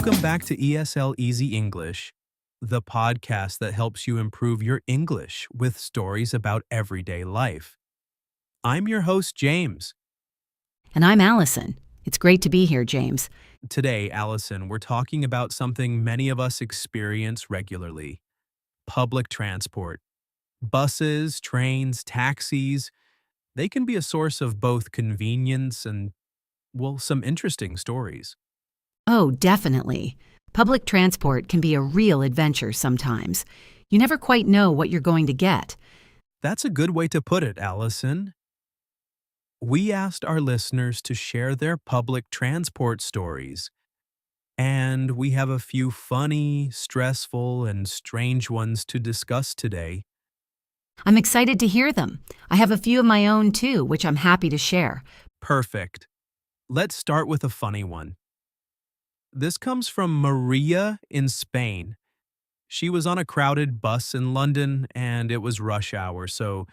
Welcome back to ESL Easy English, the podcast that helps you improve your English with stories about everyday life. I'm your host, James. And I'm Alison. It's great to be here, James. Today, Allison, we're talking about something many of us experience regularly: public transport. Buses, trains, taxis, they can be a source of both convenience and, well, some interesting stories. Oh, definitely. Public transport can be a real adventure sometimes. You never quite know what you're going to get. That's a good way to put it, Allison. We asked our listeners to share their public transport stories, and we have a few funny, stressful, and strange ones to discuss today. I'm excited to hear them. I have a few of my own too, which I'm happy to share. Perfect. Let's start with a funny one. This comes from Maria in Spain. She was on a crowded bus in London, and it was rush hour, so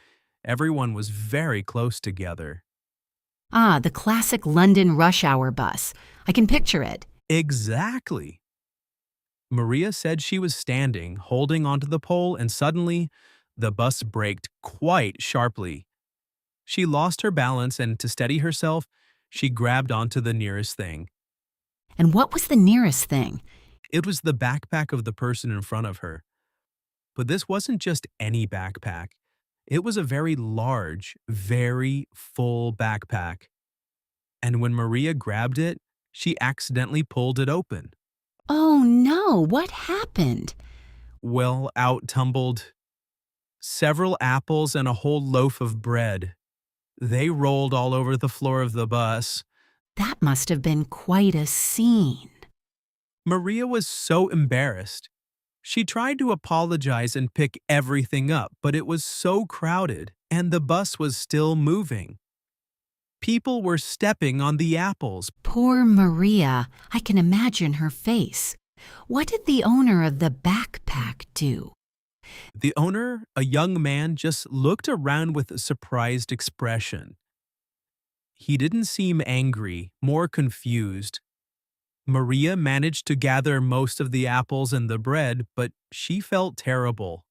everyone was very close together. Ah, the classic London rush hour bus. I can picture it. Exactly. Maria said she was standing, holding onto the pole, and suddenly, the bus braked quite sharply. She lost her balance, and to steady herself, she grabbed onto the nearest thing. And what was the nearest thing? It was the backpack of the person in front of her. But this wasn't just any backpack. It was a very large, very full backpack. And when Maria grabbed it, she accidentally pulled it open. Oh no, what happened? Well, out tumbled several apples and a whole loaf of bread. They rolled all over the floor of the bus. That must have been quite a scene. Maria was so embarrassed. She tried to apologize and pick everything up, but it was so crowded, and the bus was still moving. People were stepping on the apples. Poor Maria. I can imagine her face. What did the owner of the backpack do? The owner, a young man, just looked around with a surprised expression. He didn't seem angry, more confused. Maria managed to gather most of the apples and the bread, but she felt terrible.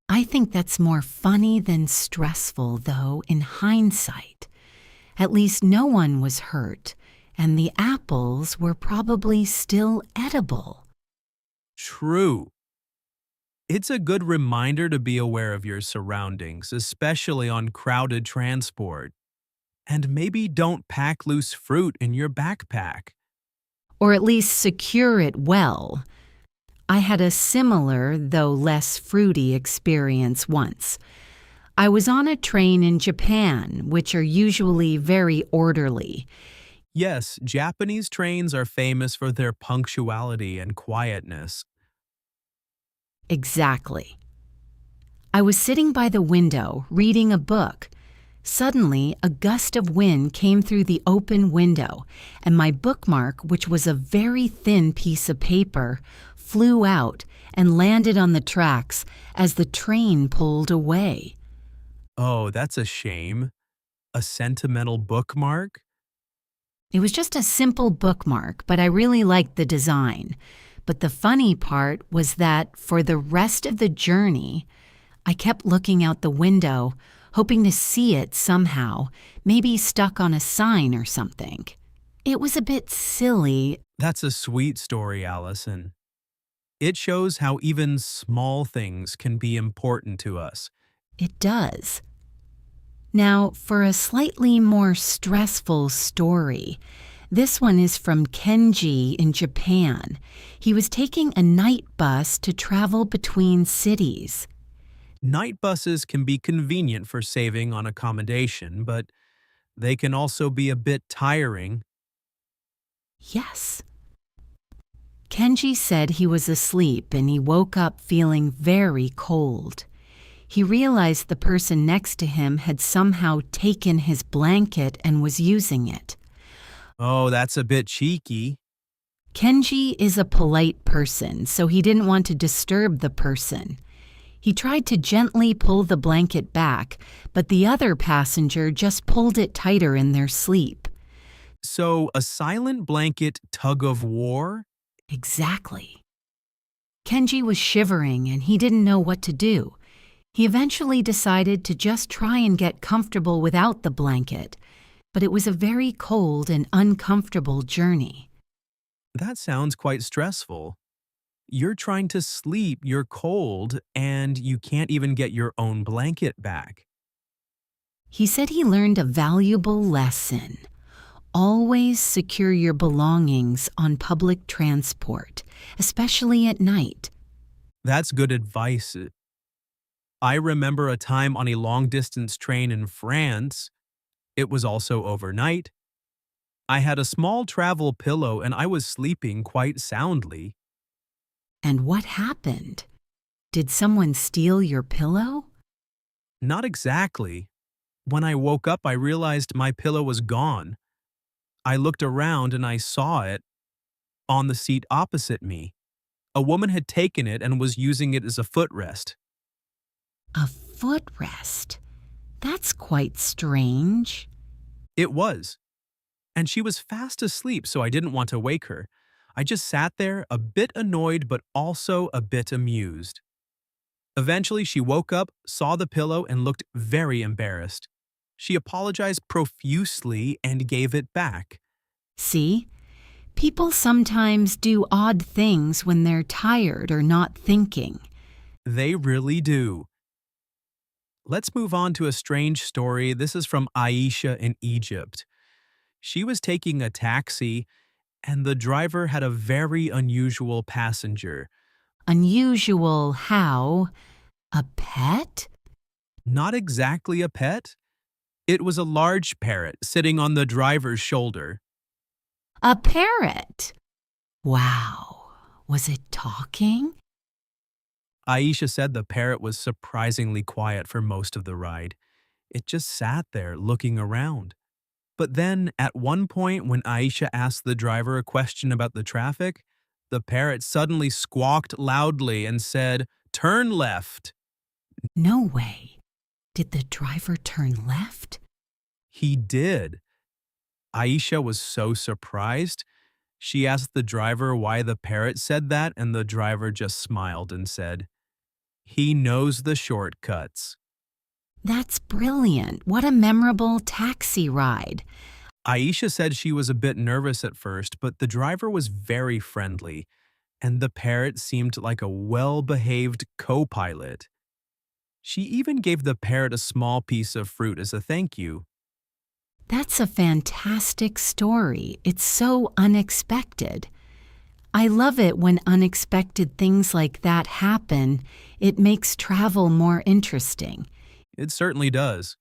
I think that's more funny than stressful, though, in hindsight. At least no one was hurt, and the apples were probably still edible. True. It's a good reminder to be aware of your surroundings, especially on crowded transport. And maybe don't pack loose fruit in your backpack. Or at least secure it well. I had a similar, though less fruity, experience once. I was on a train in Japan, which are usually very orderly. Yes, Japanese trains are famous for their punctuality and quietness. Exactly. I was sitting by the window, reading a book. Suddenly, a gust of wind came through the open window, and my bookmark, which was a very thin piece of paper, flew out and landed on the tracks as the train pulled away. Oh, that's a shame. A sentimental bookmark? It was just a simple bookmark, but I really liked the design. But the funny part was that for the rest of the journey, I kept looking out the window, hoping to see it somehow, maybe stuck on a sign or something. It was a bit silly. That's a sweet story, Allison. It shows how even small things can be important to us. It does. Now, for a slightly more stressful story. This one is from Kenji in Japan. He was taking a night bus to travel between cities. Night buses can be convenient for saving on accommodation, but they can also be a bit tiring. Yes. Kenji said he was asleep and he woke up feeling very cold. He realized the person next to him had somehow taken his blanket and was using it. Oh, that's a bit cheeky. Kenji is a polite person, so he didn't want to disturb the person. He tried to gently pull the blanket back, but the other passenger just pulled it tighter in their sleep. So, a silent blanket tug of war? Exactly. Kenji was shivering and he didn't know what to do. He eventually decided to just try and get comfortable without the blanket, but it was a very cold and uncomfortable journey. That sounds quite stressful. You're trying to sleep, you're cold, and you can't even get your own blanket back. He said he learned a valuable lesson. Always secure your belongings on public transport, especially at night. That's good advice. I remember a time on a long distance train in France. It was also overnight. I had a small travel pillow and I was sleeping quite soundly. And what happened? Did someone steal your pillow? Not exactly. When I woke up, I realized my pillow was gone. I looked around and I saw it on the seat opposite me. A woman had taken it and was using it as a footrest. A footrest? That's quite strange. It was. And she was fast asleep, so I didn't want to wake her. I just sat there, a bit annoyed but also a bit amused. Eventually, she woke up, saw the pillow, and looked very embarrassed. She apologized profusely and gave it back. See? People sometimes do odd things when they're tired or not thinking. They really do. Let's move on to a strange story. This is from Aisha in Egypt. She was taking a taxi, and the driver had a very unusual passenger. Unusual how? A pet? Not exactly a pet. It was a large parrot sitting on the driver's shoulder. A parrot. Wow. Was it talking? Aisha said the parrot was surprisingly quiet for most of the ride. It just sat there looking around. But then, at one point, when Aisha asked the driver a question about the traffic, the parrot suddenly squawked loudly and said, "Turn left." No way. Did the driver turn left? He did. Aisha was so surprised. She asked the driver why the parrot said that, and the driver just smiled and said, "He knows the shortcuts." That's brilliant. What a memorable taxi ride. Aisha said she was a bit nervous at first, but the driver was very friendly, and the parrot seemed like a well-behaved co-pilot. She even gave the parrot a small piece of fruit as a thank you. That's a fantastic story. It's so unexpected. I love it when unexpected things like that happen. It makes travel more interesting. It certainly does.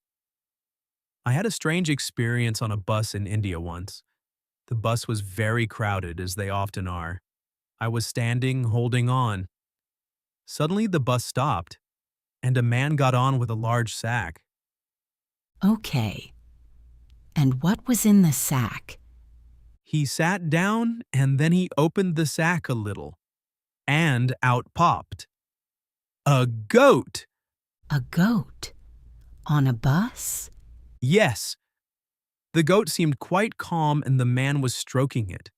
I had a strange experience on a bus in India once. The bus was very crowded, as they often are. I was standing, holding on. Suddenly, the bus stopped, and a man got on with a large sack. Okay. And what was in the sack? He sat down, and then he opened the sack a little, and out popped a goat. A goat. On a bus? Yes, the goat seemed quite calm, and the man was stroking it.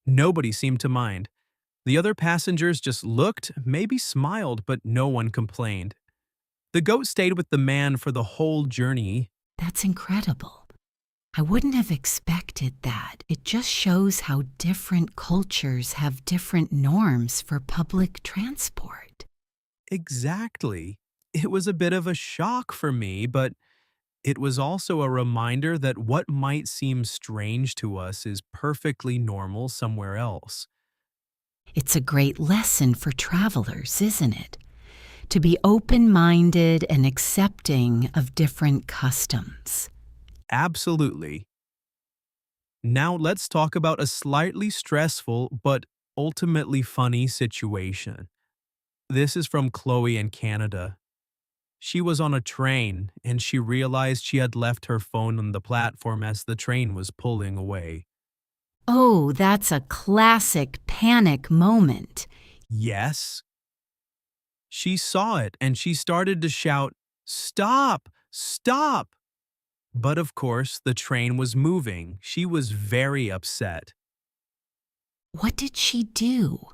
Nobody seemed to mind. The other passengers just looked, maybe smiled, but no one complained. The goat stayed with the man for the whole journey. That's incredible. I wouldn't have expected that. It just shows how different cultures have different norms for public transport. Exactly. It was a bit of a shock for me, but it was also a reminder that what might seem strange to us is perfectly normal somewhere else. It's a great lesson for travelers, isn't it? To be open-minded and accepting of different customs. Absolutely. Now let's talk about a slightly stressful but ultimately funny situation. This is from Chloe in Canada. She was on a train and she realized she had left her phone on the platform as the train was pulling away. Oh, that's a classic panic moment. Yes. She saw it and she started to shout, "Stop! Stop!" But of course, the train was moving. She was very upset. What did she do?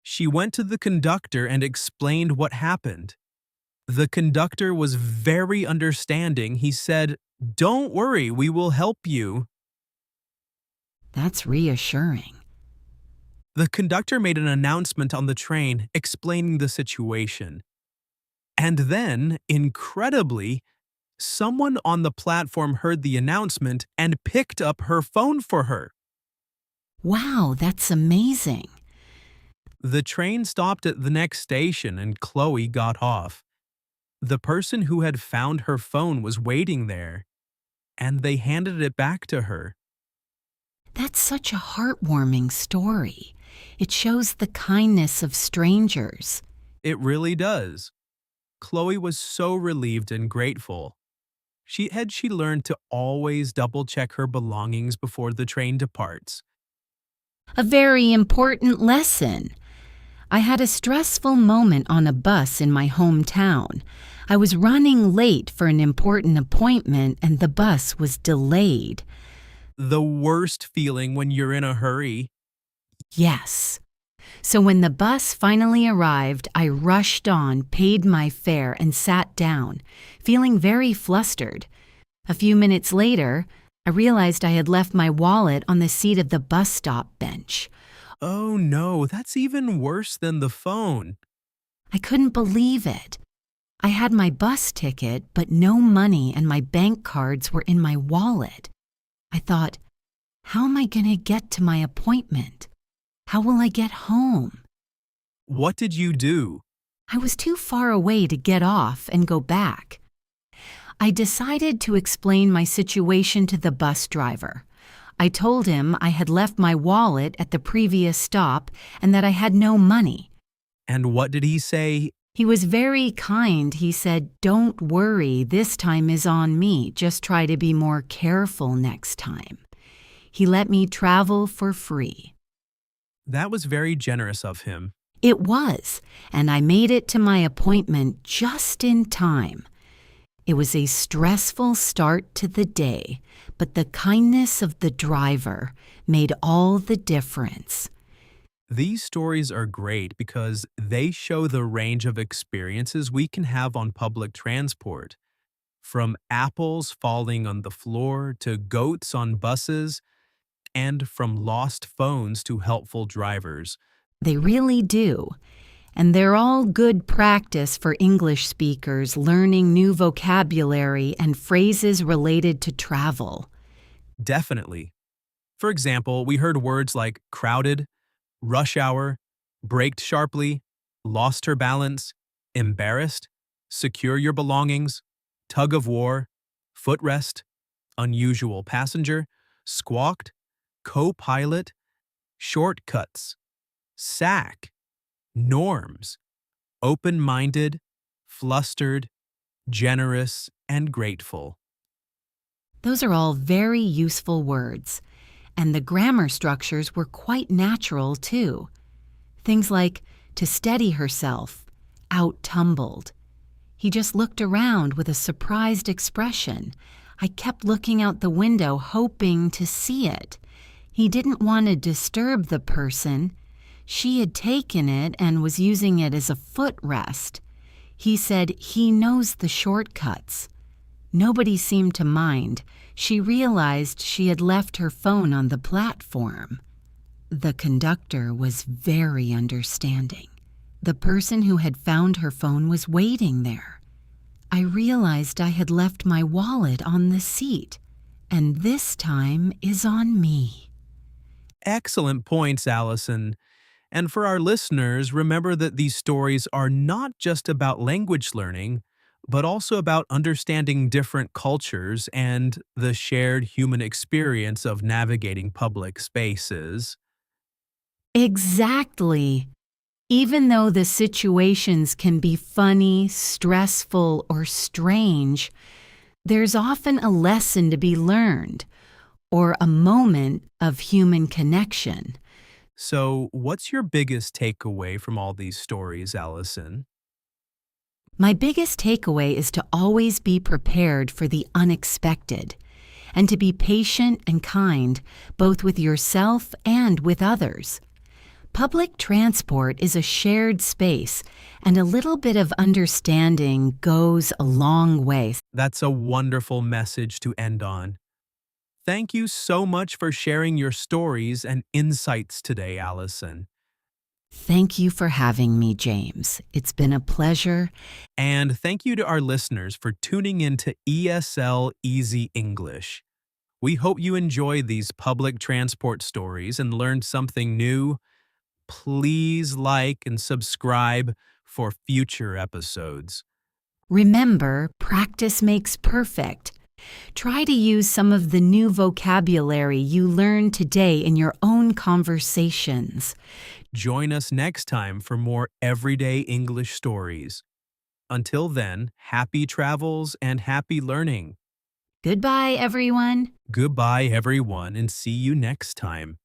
She went to the conductor and explained what happened. The conductor was very understanding. He said, "Don't worry, we will help you." That's reassuring. The conductor made an announcement on the train explaining the situation. And then, incredibly, someone on the platform heard the announcement and picked up her phone for her. Wow, that's amazing. The train stopped at the next station and Chloe got off. The person who had found her phone was waiting there, and they handed it back to her. That's such a heartwarming story. It shows the kindness of strangers. It really does. Chloe was so relieved and grateful. She learned to always double-check her belongings before the train departs. A very important lesson. I had a stressful moment on a bus in my hometown. I was running late for an important appointment and the bus was delayed. The worst feeling when you're in a hurry. Yes. So when the bus finally arrived, I rushed on, paid my fare, and sat down, feeling very flustered. A few minutes later, I realized I had left my wallet on the seat of the bus stop bench. Oh no, that's even worse than the phone. I couldn't believe it. I had my bus ticket, but no money and my bank cards were in my wallet. I thought, how am I going to get to my appointment? How will I get home? What did you do? I was too far away to get off and go back. I decided to explain my situation to the bus driver. I told him I had left my wallet at the previous stop and that I had no money. And what did he say? He was very kind. He said, "Don't worry, this time is on me. Just try to be more careful next time." He let me travel for free. That was very generous of him. It was, and I made it to my appointment just in time. It was a stressful start to the day, but the kindness of the driver made all the difference. These stories are great because they show the range of experiences we can have on public transport. From apples falling on the floor to goats on buses, and from lost phones to helpful drivers. They really do. And they're all good practice for English speakers learning new vocabulary and phrases related to travel. Definitely. For example, we heard words like crowded, rush hour, braked sharply, lost her balance, embarrassed, secure your belongings, tug of war, footrest, unusual passenger, squawked, co-pilot, shortcuts, sack, norms, open-minded, flustered, generous, and grateful. Those are all very useful words. And the grammar structures were quite natural, too. Things like to steady herself, out tumbled. He just looked around with a surprised expression. I kept looking out the window, hoping to see it. He didn't want to disturb the person. She had taken it and was using it as a footrest. He said he knows the shortcuts. Nobody seemed to mind. She realized she had left her phone on the platform. The conductor was very understanding. The person who had found her phone was waiting there. I realized I had left my wallet on the seat, and this time is on me. Excellent points, Alison. And for our listeners, remember that these stories are not just about language learning, but also about understanding different cultures and the shared human experience of navigating public spaces. Exactly. Even though the situations can be funny, stressful, or strange, there's often a lesson to be learned or a moment of human connection. So, what's your biggest takeaway from all these stories, Alison? My biggest takeaway is to always be prepared for the unexpected and to be patient and kind, both with yourself and with others. Public transport is a shared space, and a little bit of understanding goes a long way. That's a wonderful message to end on. Thank you so much for sharing your stories and insights today, Allison. Thank you for having me, James. It's been a pleasure. And thank you to our listeners for tuning in to ESL Easy English. We hope you enjoy these public transport stories and learned something new. Please like and subscribe for future episodes. Remember, practice makes perfect. Try to use some of the new vocabulary you learned today in your own conversations. Join us next time for more everyday English stories. Until then, happy travels and happy learning. Goodbye, everyone. Goodbye, everyone, and see you next time.